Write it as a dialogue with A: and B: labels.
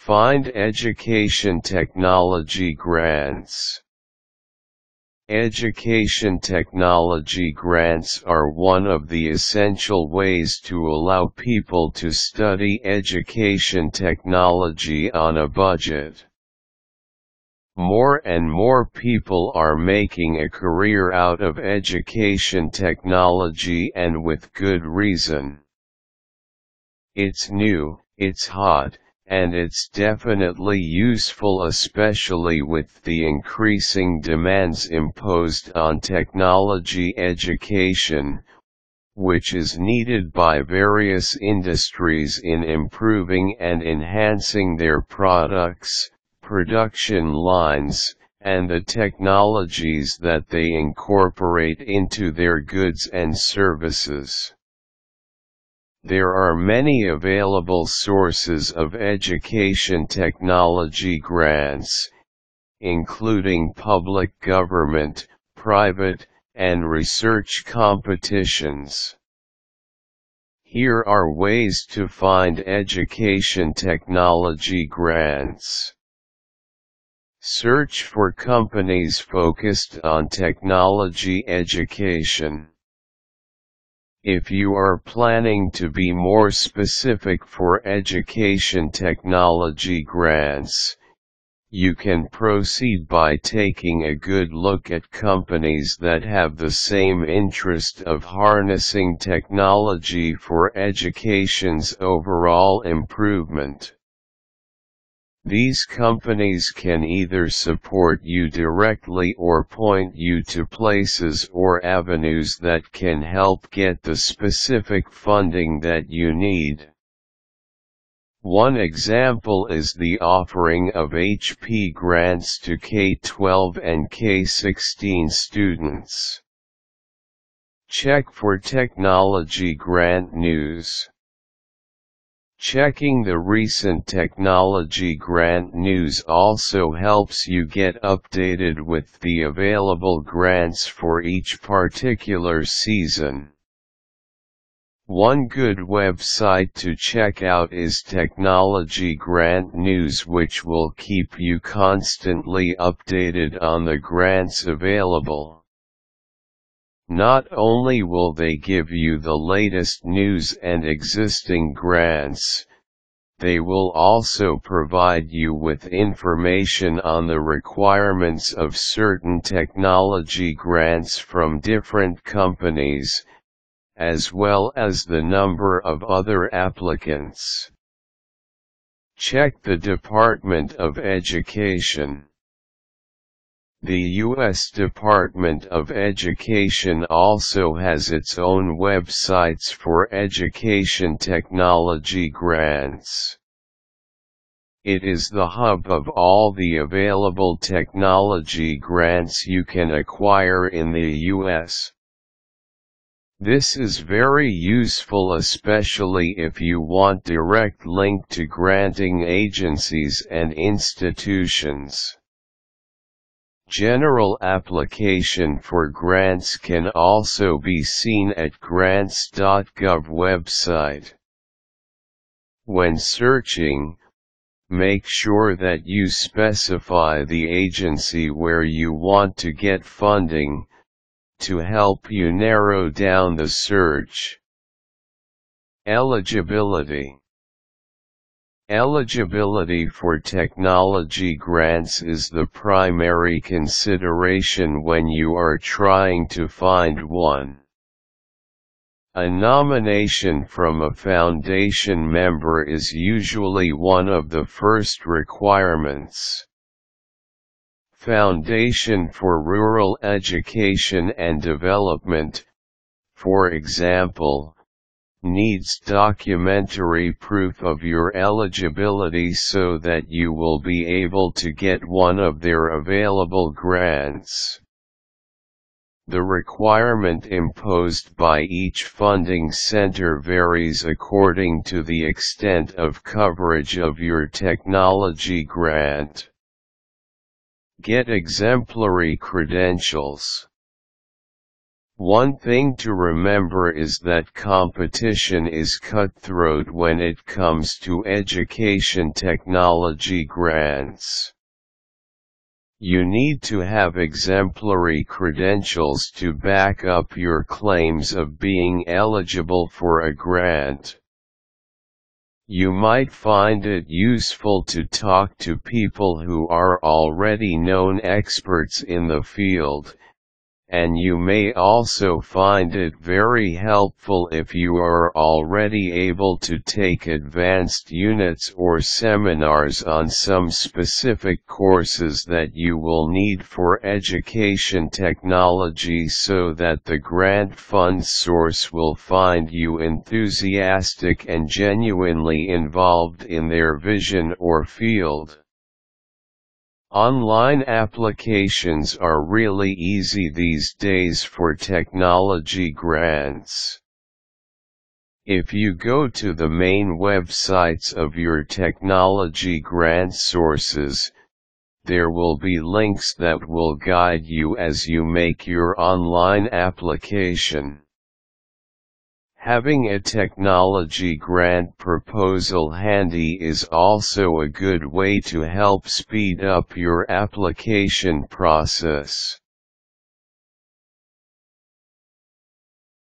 A: Find education technology grants. Education technology grants are one of the essential ways to allow people to study education technology on a budget. More and more people are making a career out of education technology, and with good reason. It's new, it's hot, and it's definitely useful, especially with the increasing demands imposed on technology education, which is needed by various industries in improving and enhancing their products, production lines, and the technologies that they incorporate into their goods and services. There are many available sources of education technology grants, including public, government, private, and research competitions. Here are ways to find education technology grants. Search for companies focused on technology education. If you are planning to be more specific for education technology grants, you can proceed by taking a good look at companies that have the same interest of harnessing technology for education's overall improvement. These companies can either support you directly or point you to places or avenues that can help get the specific funding that you need. One example is the offering of HP grants to K-12 and K-16 students. Check for technology grant news. Checking the recent technology grant news also helps you get updated with the available grants for each particular season. One good website to check out is Technology Grant News, which will keep you constantly updated on the grants available. Not only will they give you the latest news and existing grants, they will also provide you with information on the requirements of certain technology grants from different companies, as well as the number of other applicants. Check the Department of Education. The U.S. Department of Education also has its own websites for education technology grants. It is the hub of all the available technology grants you can acquire in the U.S. This is very useful, especially if you want direct link to granting agencies and institutions. General application for grants can also be seen at grants.gov website. When searching, make sure that you specify the agency where you want to get funding, to help you narrow down the search. Eligibility. Eligibility for technology grants is the primary consideration when you are trying to find one. A nomination from a foundation member is usually one of the first requirements. Foundation for Rural Education and Development, for example, needs documentary proof of your eligibility so that you will be able to get one of their available grants. The requirement imposed by each funding center varies according to the extent of coverage of your technology grant. Get exemplary credentials. One thing to remember is that competition is cutthroat when it comes to education technology grants. You need to have exemplary credentials to back up your claims of being eligible for a grant. You might find it useful to talk to people who are already known experts in the field, and you may also find it very helpful if you are already able to take advanced units or seminars on some specific courses that you will need for education technology, so that the grant fund source will find you enthusiastic and genuinely involved in their vision or field. Online applications are really easy these days for technology grants. If you go to the main websites of your technology grant sources, there will be links that will guide you as you make your online application. Having a technology grant proposal handy is also a good way to help speed up your application process.